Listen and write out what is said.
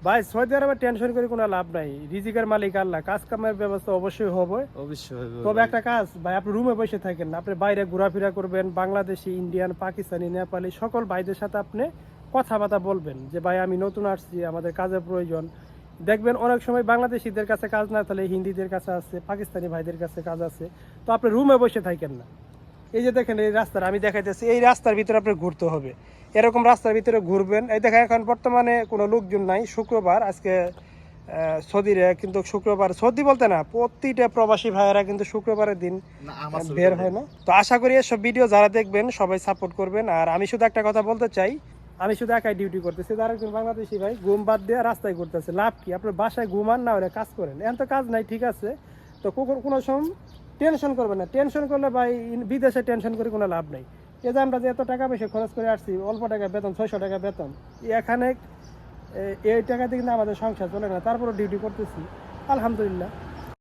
ভাই সৌদি আরবে টেনশন করে কোনো লাভ নাই, রিজিকের মালিক আল্লাহ, কাজ কামের ব্যবস্থা অবশ্যই হবে। অবশ্যই তবে একটা কাজ ভাই, আপনি রুমে বসে থাকেন না, আপনি বাইরে ঘোরাফেরা করবেন, বাংলাদেশি, ইন্ডিয়ান, পাকিস্তানি, নেপালি সকল ভাইদের সাথে আপনি কথাবার্তা বলবেন যে ভাই আমি নতুন আসছি, আমাদের কাজের প্রয়োজন। দেখবেন অনেক সময় বাংলাদেশিদের কাছে কাজ না থাকলে হিন্দিদের কাছে আছে, পাকিস্তানি ভাইদের কাছে কাজ আছে। তো আপনি রুমে বসে থাকেন না। এই যে দেখেন এই রাস্তাটা আমি দেখাইতেছি, এই রাস্তার ভিতরে আপনি ঘুরতে হবে, এরকম রাস্তার ভিতরে ঘুরবেন। এই দেখেন এখন বর্তমানে কোনো লোকজন নাই, শুক্রবার আজকে সৌদিরে কিন্তু শুক্রবার, সৌদি বলতে না প্রতিটা প্রবাসী ভাইয়েরা কিন্তু শুক্রবারের দিন বের হয় না। তো আশা করি এসব ভিডিও যারা দেখবেন সবাই সাপোর্ট করবেন। আর আমি শুধু একটা কথা বলতে চাই, আমি শুধু একাই ডিউটি করতেছি, যারা একজন বাংলাদেশি ভাই ঘুম বাদ দিয়ে রাস্তায় ঘুরতেছে, লাভ কি? আপনার বাসায় ঘুমান না হলে কাজ করেন, এখন তো কাজ নাই, ঠিক আছে? তো কোনো সময় টেনশন করবেন না, টেনশন করলে ভাই বিদেশে টেনশন করে কোনো লাভ নাই। এই যে আমরা যে এত টাকা পয়সা খরচ করে আসছি, অল্প টাকা বেতন, 600 টাকা বেতন, এখানে এই টাকাতে কিন্তু আমাদের সংসার চলে না, তারপরে ডিউটি করতেছি, আলহামদুলিল্লাহ।